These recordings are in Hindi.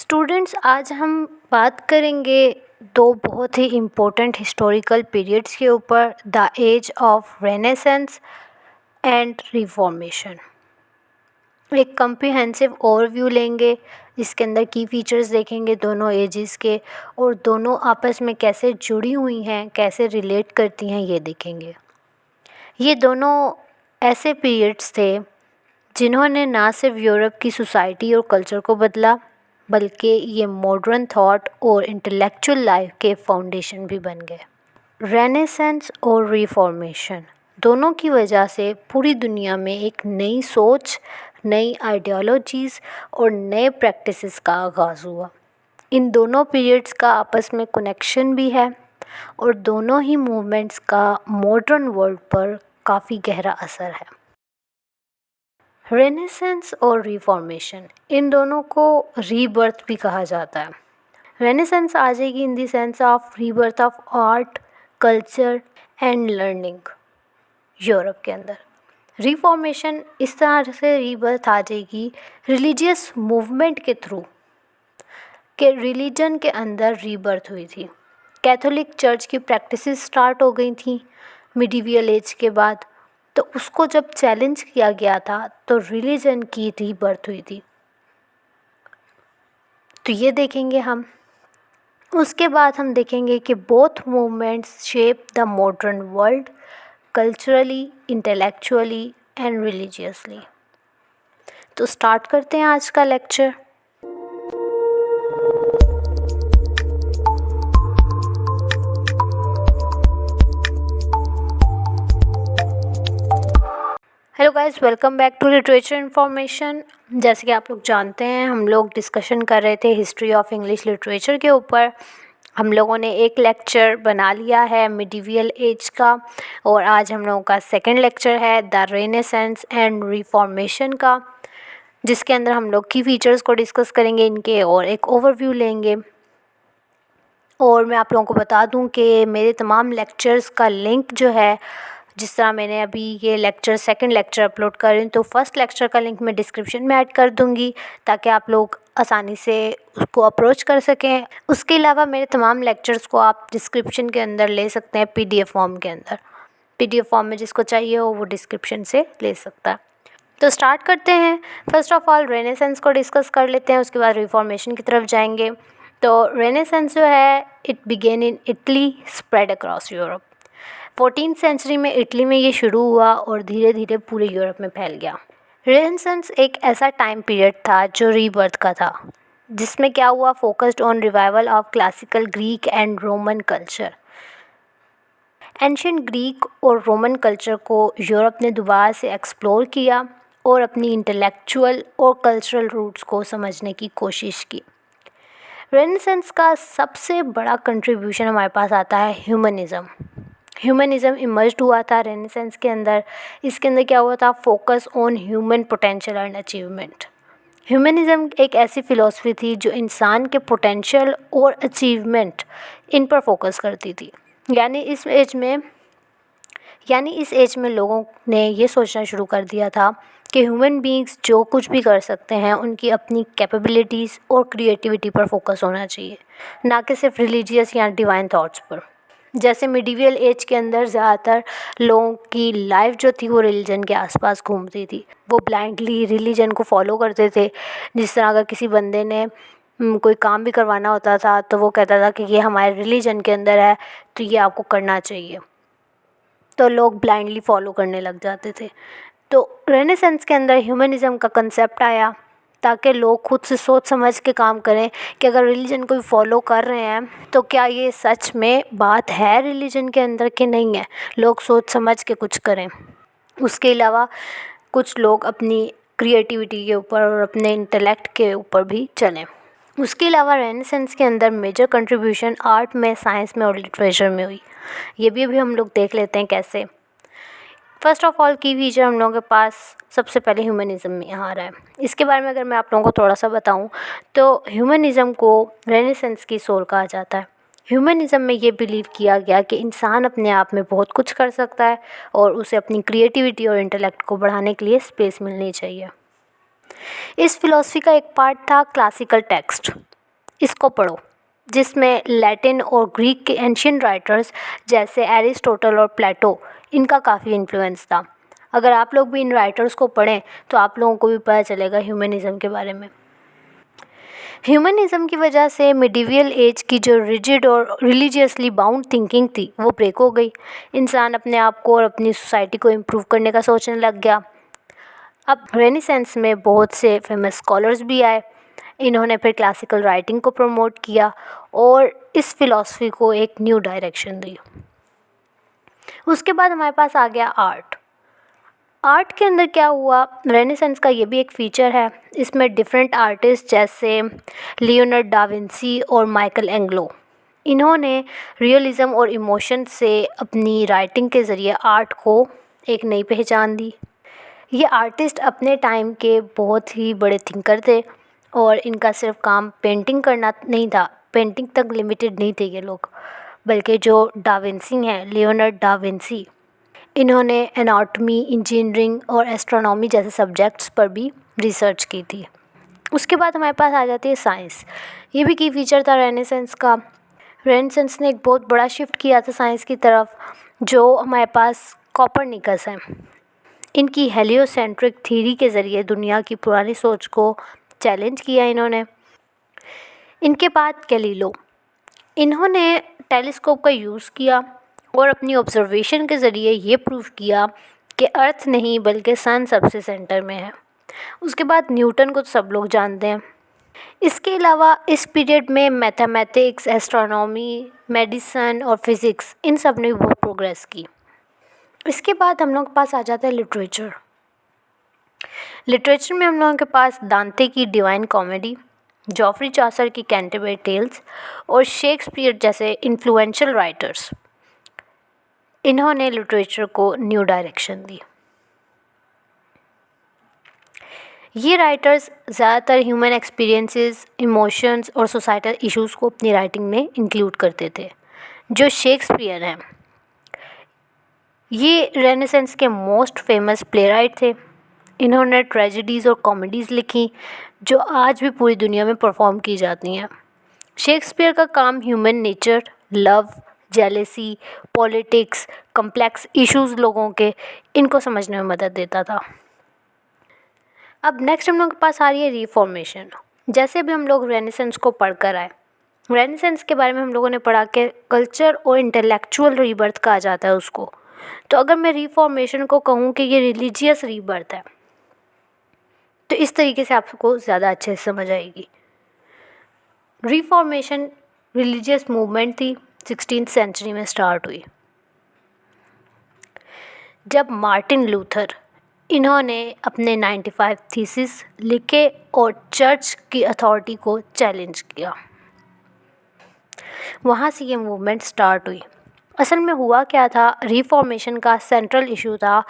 स्टूडेंट्स, आज हम बात करेंगे दो बहुत ही इम्पोर्टेंट हिस्टोरिकल पीरियड्स के ऊपर, the age of renaissance and reformation. एक कम्प्रिहेंसिव ओवरव्यू लेंगे, इसके अंदर की फीचर्स देखेंगे दोनों एजेस के, और दोनों आपस में कैसे जुड़ी हुई हैं, कैसे रिलेट करती हैं, ये देखेंगे। ये दोनों ऐसे पीरियड्स थे जिन्होंने ना सिर्फ यूरोप की सोसाइटी और कल्चर को बदला, बल्कि ये मॉडर्न थॉट और इंटेलेक्चुअल लाइफ के फाउंडेशन भी बन गए। रेनेसेंस और रिफॉर्मेशन दोनों की वजह से पूरी दुनिया में एक नई सोच, नई आइडियोलॉजीज़ और नए प्रैक्टिसेस का आगाज़ हुआ। इन दोनों पीरियड्स का आपस में कनेक्शन भी है और दोनों ही मूवमेंट्स का मॉडर्न वर्ल्ड पर काफ़ी गहरा असर है। रेनेसेंस और रिफॉर्मेशन, इन दोनों को रीबर्थ भी कहा जाता है। रेनेसेंस आ जाएगी in the sense of rebirth of art, culture and learning Europe के अंदर। रिफॉर्मेशन इस तरह से रीबर्थ आ जाएगी रिलीजियस मूवमेंट के थ्रू, कि रिलीजन के अंदर रीबर्थ हुई थी। कैथोलिक चर्च की प्रैक्टिसेस स्टार्ट हो गई थी मिडीवियल एज के बाद, तो उसको जब चैलेंज किया गया था तो रिलीजन की रीबर्थ हुई थी। तो ये देखेंगे हम। उसके बाद हम देखेंगे कि both movements shape the modern world culturally, intellectually and religiously. तो स्टार्ट करते हैं आज का लेक्चर। Hello guys, welcome back to literature information. जैसे कि आप लोग जानते हैं, हम लोग डिस्कशन कर रहे थे हिस्ट्री ऑफ इंग्लिश लिटरेचर के ऊपर। हम लोगों ने एक लेक्चर बना लिया है मिडीवियल एज का, और आज हम लोगों का सेकंड लेक्चर है द रेनेसेंस एंड रिफॉर्मेशन का, जिसके अंदर हम लोग की फीचर्स को डिस्कस करेंगे इनके, और एक ओवरव्यू लेंगे। और मैं आप लोगों को बता दूं कि मेरे तमाम लेक्चर्स का लिंक जो है, जिस तरह मैंने अभी ये लेक्चर सेकंड लेक्चर अपलोड कर रही हूँ, तो फर्स्ट लेक्चर का लिंक मैं डिस्क्रिप्शन में ऐड कर दूँगी ताकि आप लोग आसानी से उसको अप्रोच कर सकें। उसके अलावा मेरे तमाम लेक्चर्स को आप डिस्क्रिप्शन के अंदर ले सकते हैं PDF फॉर्म के अंदर। PDF फॉर्म में जिसको चाहिए हो वो डिस्क्रिप्शन से ले सकता है। तो स्टार्ट करते हैं। फर्स्ट ऑफ ऑल रेनेसेंस को डिस्कस कर लेते हैं, उसके बाद रिफॉर्मेशन की तरफ जाएंगे। तो रेनेसेंस जो है, it began in Italy, spread across Europe. 14th century में इटली में ये शुरू हुआ और धीरे धीरे पूरे यूरोप में फैल गया। रेनेसेंस एक ऐसा टाइम पीरियड था जो रीबर्थ का था, जिसमें क्या हुआ, focused on revival of classical Greek and Roman culture. Ancient Greek और रोमन कल्चर को यूरोप ने दोबारा से एक्सप्लोर किया और अपनी इंटेलेक्चुअल और कल्चरल रूट्स को समझने की कोशिश की। रेनेसेंस का सबसे बड़ा कंट्रीब्यूशन हमारे पास आता है ह्यूमनिज़्म। ह्यूमनिज़्म इमर्ज्ड हुआ था रेनेसेंस के अंदर। इसके अंदर क्या हुआ था, focus on human potential and achievement. Humanism एक ऐसी फ़िलॉसफी थी जो इंसान के पोटेंशियल और अचीवमेंट, इन पर फोकस करती थी। यानी इस एज में लोगों ने ये सोचना शुरू कर दिया था कि ह्यूमन बीइंग्स जो कुछ भी कर सकते हैं, उनकी अपनी कैपेबिलिटीज़ और क्रिएटिविटी पर फोकस होना चाहिए, ना कि सिर्फ रिलीजियस या डिवाइन थॉट्स पर। जैसे मिडीवियल एज के अंदर ज़्यादातर लोगों की लाइफ जो थी वो रिलीजन के आसपास घूमती थी। वो ब्लाइंडली रिलीजन को फॉलो करते थे। जिस तरह अगर किसी बंदे ने कोई काम भी करवाना होता था तो वो कहता था कि ये हमारे रिलीजन के अंदर है, तो ये आपको करना चाहिए, तो लोग ब्लाइंडली फॉलो करने लग जाते थे। तो रेनेसेंस के अंदर ह्यूमनिज़्म का कंसेप्ट आया ताकि लोग खुद से सोच समझ के काम करें कि अगर रिलीजन को फॉलो कर रहे हैं तो क्या ये सच में बात है रिलीजन के अंदर कि नहीं है। लोग सोच समझ के कुछ करें। उसके अलावा कुछ लोग अपनी क्रिएटिविटी के ऊपर और अपने इंटेलेक्ट के ऊपर भी चलें। उसके अलावा रेनेसेंस के अंदर मेजर कंट्रीब्यूशन आर्ट में, साइंस में और लिटरेचर में हुई। ये भी अभी हम लोग देख लेते हैं कैसे। फर्स्ट ऑफ ऑल की फीचर हम लोगों के पास सबसे पहले ह्यूमनिज़्म में आ रहा है। इसके बारे में अगर मैं आप लोगों को थोड़ा सा बताऊं तो ह्यूमनिज़्म को रेनेसेंस की सोल कहा जाता है। ह्यूमनिज़्म में ये बिलीव किया गया कि इंसान अपने आप में बहुत कुछ कर सकता है और उसे अपनी क्रिएटिविटी और इंटेलेक्ट को बढ़ाने के लिए स्पेस मिलनी चाहिए। इस फिलॉसफी का एक पार्ट था क्लासिकल टेक्स्ट। इसको पढ़ो, जिसमें लैटिन और ग्रीक के एंशियंट राइटर्स जैसे एरिस्टोटल और प्लेटो, इनका काफ़ी इन्फ्लुएंस था। अगर आप लोग भी इन राइटर्स को पढ़ें तो आप लोगों को भी पता चलेगा ह्यूमनिज़्म के बारे में। ह्यूमनिज़्म की वजह से मिडिवियल एज की जो रिजिड और रिलीजियसली बाउंड थिंकिंग थी वो ब्रेक हो गई। इंसान अपने आप को और अपनी सोसाइटी को इम्प्रूव करने का सोचने लग गया। अब रेनेसेंस में बहुत से फेमस स्कॉलर्स भी आए। इन्होंने फिर क्लासिकल राइटिंग को प्रमोट किया और इस फिलॉसफी को एक न्यू डायरेक्शन दी। उसके बाद हमारे पास आ गया आर्ट। आर्ट के अंदर क्या हुआ, रेनेसेंस का ये भी एक फ़ीचर है। इसमें डिफरेंट आर्टिस्ट जैसे लियोनार्डो डा विंसी और माइकल एंग्लो, इन्होंने रियलिज़म और इमोशन से अपनी राइटिंग के ज़रिए आर्ट को एक नई पहचान दी। ये आर्टिस्ट अपने टाइम के बहुत ही बड़े थिंकर थे और इनका सिर्फ काम पेंटिंग करना नहीं था, पेंटिंग तक लिमिटेड नहीं थे ये लोग, बल्कि जो डा विंसी हैं, लियोनार्डो डा विंसी, इन्होंने एनाटॉमी, इंजीनियरिंग और एस्ट्रोनॉमी जैसे सब्जेक्ट्स पर भी रिसर्च की थी। उसके बाद हमारे पास आ जाती है साइंस। ये भी की फीचर था रेनेसेंस का। रेनेसेंस ने एक बहुत बड़ा शिफ्ट किया था साइंस की तरफ। जो हमारे पास कोपरनिकस हैं, इनकी हेलियोसेंट्रिक थ्योरी के ज़रिए दुनिया की पुरानी सोच को चैलेंज किया इन्होंने। इनके बाद गैलीलियो, इन्होंने टेलीस्कोप का यूज़ किया और अपनी ऑब्जर्वेशन के ज़रिए ये प्रूव किया कि अर्थ नहीं बल्कि सन सबसे सेंटर में है। उसके बाद न्यूटन को तो सब लोग जानते हैं। इसके अलावा इस पीरियड में मैथमेटिक्स, एस्ट्रोनॉमी, मेडिसिन और फिज़िक्स, इन सब ने भी बहुत प्रोग्रेस की। इसके बाद हम लोग के पास आ जाता है लिटरेचर। लिटरेचर में हम लोगों के पास दांते की डिवाइन कॉमेडी, जॉफ्री चासर की कैंटरबरी टेल्स और शेक्सपियर जैसे इन्फ्लुएंशियल राइटर्स, इन्होंने लिटरेचर को न्यू डायरेक्शन दी। ये राइटर्स ज़्यादातर ह्यूमन एक्सपीरियंसेस, इमोशंस और सोसाइटल इश्यूज़ को अपनी राइटिंग में इंक्लूड करते थे। जो शेक्सपियर हैं, ये रेनेसेंस के मोस्ट फेमस प्लेराइट थे। इन्होंने ट्रेजेडीज़ और कॉमेडीज़ लिखी जो आज भी पूरी दुनिया में परफॉर्म की जाती हैं। शेक्सपियर का काम human nature, love, jealousy, politics, complex issues लोगों के, इनको समझने में मदद देता था। अब नेक्स्ट हम लोग के पास आ रही है रिफॉर्मेशन। जैसे भी हम लोग रेनेसेंस को पढ़ कर आए, रेनेसेंस के बारे में हम लोगों ने पढ़ा कि कल्चर और इंटेलेक्चुअल रीबर्थ कहा जाता है उसको। तो अगर मैं रिफॉर्मेशन को कहूँ कि ये रिलीजियस रीबर्थ है, तो इस तरीके से आपको ज़्यादा अच्छे से समझ आएगी। रिफॉर्मेशन रिलीजियस मूवमेंट थी, 16th सेंचुरी में स्टार्ट हुई, जब मार्टिन लूथर, इन्होंने अपने 95 थीसिस लिखे और चर्च की अथॉरिटी को चैलेंज किया। वहाँ से ये मूवमेंट स्टार्ट हुई। असल में हुआ क्या था, रिफॉर्मेशन का सेंट्रल इशू था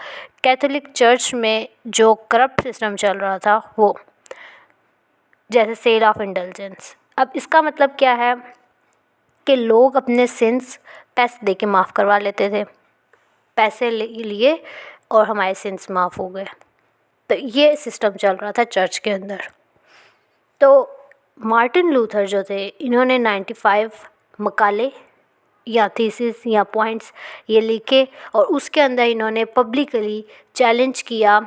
कैथोलिक चर्च में जो करप्ट सिस्टम चल रहा था वो, जैसे सेल ऑफ इंडल्जेंस। अब इसका मतलब क्या है कि लोग अपने सिंस पैसे दे के माफ़ करवा लेते थे, पैसे लिए और हमारे सिंस माफ़ हो गए। तो ये सिस्टम चल रहा था चर्च के अंदर। तो मार्टिन लूथर जो थे, इन्होंने 95 मकाले या थीसिस या पॉइंट्स ये लिखे और उसके अंदर इन्होंने पब्लिकली चैलेंज किया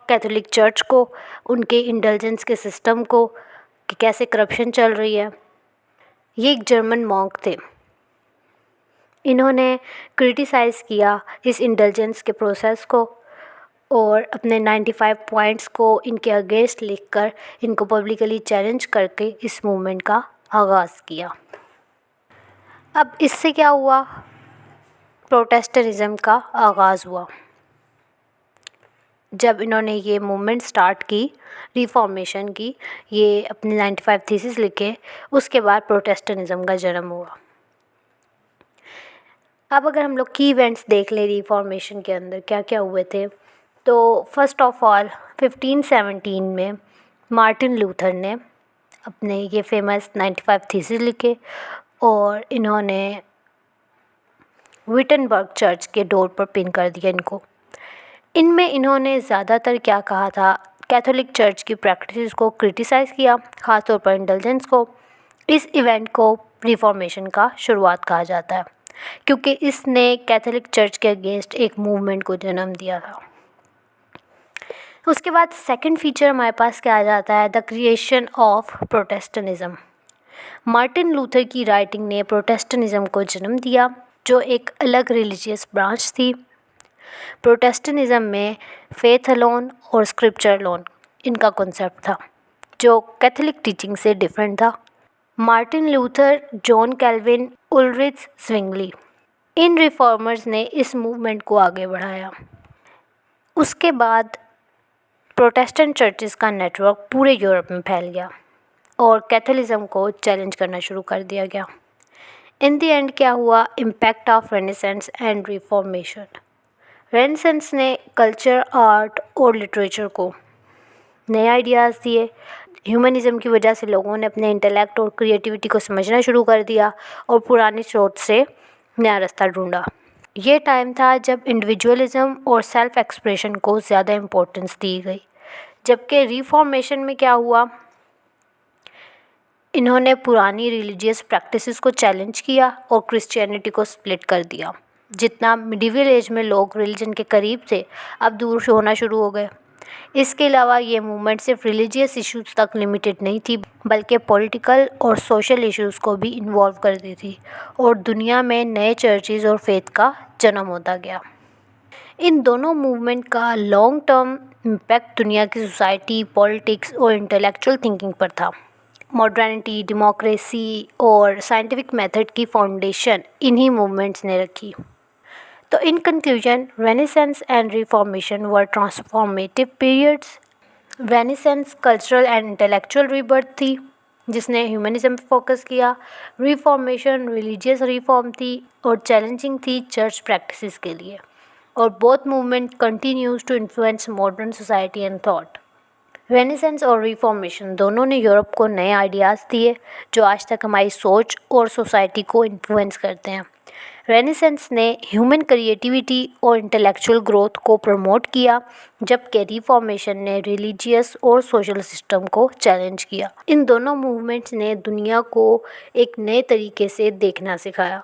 कैथोलिक चर्च को, उनके इंडल्जेंस के सिस्टम को, कि कैसे करप्शन चल रही है। ये एक जर्मन मॉन्क थे, इन्होंने क्रिटिसाइज़ किया इस इंडल्जेंस के प्रोसेस को और अपने 95 पॉइंट्स को इनके अगेंस्ट लिखकर इनको पब्लिकली चैलेंज करके इस मूवमेंट का आगाज़ किया। अब इससे क्या हुआ, प्रोटेस्टेंटिज्म का आगाज़ हुआ। जब इन्होंने ये मूवमेंट स्टार्ट की, रिफॉर्मेशन की, ये अपने 95 थीसिस लिखे, उसके बाद प्रोटेस्टेंटिज्म का जन्म हुआ। अब अगर हम लोग की इवेंट्स देख लें रिफॉर्मेशन के अंदर क्या क्या हुए थे, तो फर्स्ट ऑफ ऑल 1517 में मार्टिन लूथर ने अपने ये फेमस 95 थीसिस लिखे और इन्होंने विटनबर्ग चर्च के डोर पर पिन कर दिया इनको। इनमें इन्होंने ज़्यादातर क्या कहा था, कैथोलिक चर्च की प्रैक्टिसेस को क्रिटिसाइज़ किया, ख़ासतौर पर इंडल्जेंस को, इस इवेंट को रिफॉर्मेशन का शुरुआत कहा जाता है क्योंकि इसने कैथोलिक चर्च के अगेंस्ट एक मूवमेंट को जन्म दिया था। उसके बाद सेकंड फीचर हमारे पास क्या आ जाता है, the creation of Protestantism. Martin Luther की राइटिंग ने प्रोटेस्टेंटिज्म को जन्म दिया जो एक अलग रिलीजियस ब्रांच थी। प्रोटेस्टेंटिज्म में फेथ अलोन और स्क्रिप्चर अलोन इनका कॉन्सेप्ट था जो कैथोलिक टीचिंग से डिफरेंट था। Martin Luther, John Calvin, Ulrich zwingli इन रिफॉर्मर्स ने इस मूवमेंट को आगे बढ़ाया। उसके बाद प्रोटेस्टेंट चर्चेस का नेटवर्क पूरे यूरोप में फैल गया और कैथोलिज्म को चैलेंज करना शुरू कर दिया गया। इन द एंड क्या हुआ, impact of renaissance and reformation. Renaissance ने कल्चर, आर्ट और लिटरेचर को नए आइडियाज़ दिए। ह्यूमनिज़म की वजह से लोगों ने अपने इंटेलेक्ट और क्रिएटिविटी को समझना शुरू कर दिया और पुरानी सोच से नया रास्ता ढूंढा। ये टाइम था जब इंडिविजुअलिज्म और सेल्फ एक्सप्रेशन को ज़्यादा इम्पोर्टेंस दी गई, जबकि रिफॉर्मेशन में क्या हुआ, इन्होंने पुरानी रिलीजियस प्रैक्टिसेस को चैलेंज किया और क्रिश्चियनिटी को स्प्लिट कर दिया। जितना मिडिवल एज में लोग रिलीजन के करीब थे, अब दूर होना शुरू हो गए। इसके अलावा ये मूवमेंट सिर्फ रिलीजियस इश्यूज़ तक लिमिटेड नहीं थी, बल्कि पॉलिटिकल और सोशल इश्यूज़ को भी इन्वॉल्व करती थी और दुनिया में नए चर्चेज़ और फेथ का जन्म होता गया। इन दोनों मूवमेंट का लॉन्ग टर्म इम्पैक्ट दुनिया की सोसाइटी, पॉलिटिक्स और इंटेलेक्चुअल थिंकिंग पर था। मॉडर्निटी, डेमोक्रेसी और साइंटिफिक मेथड की फाउंडेशन इन्हीं मूवमेंट्स ने रखी। तो in conclusion, renaissance and reformation were transformative periods. Renaissance cultural and intellectual rebirth थी जिसने ह्यूमनिज्म पर फोकस किया। रिफॉर्मेशन रिलीजियस रिफॉर्म थी और चैलेंजिंग थी चर्च प्रैक्टिसेस के लिए। और both movement continues to influence modern society and thought. Renaissance और रिफॉर्मेशन दोनों ने यूरोप को नए आइडियाज़ दिए जो आज तक हमारी सोच और सोसाइटी को इन्फ्लुएंस करते हैं। रेनेसेंस ने ह्यूमन क्रिएटिविटी और इंटेलेक्चुअल ग्रोथ को प्रमोट किया, जबकि रिफॉर्मेशन ने रिलीजियस और सोशल सिस्टम को चैलेंज किया। इन दोनों मूवमेंट्स ने दुनिया को एक नए तरीके से देखना सिखाया।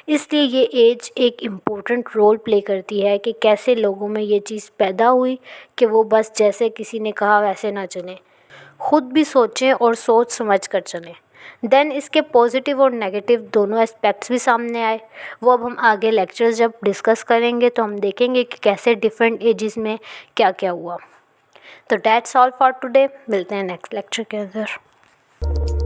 इसलिए ये एज एक इम्पोर्टेंट रोल प्ले करती है कि कैसे लोगों में ये चीज़ पैदा हुई कि वो बस जैसे किसी ने कहा वैसे ना चलें, खुद भी सोचें और सोच समझ कर चलें। देन इसके पॉजिटिव और नेगेटिव दोनों एस्पेक्ट्स भी सामने आए। वो अब हम आगे लेक्चर्स जब डिस्कस करेंगे तो हम देखेंगे कि कैसे डिफरेंट एजेस में क्या क्या हुआ। तो दैट्स ऑल फॉर टुडे। मिलते हैं नेक्स्ट लेक्चर के अंदर।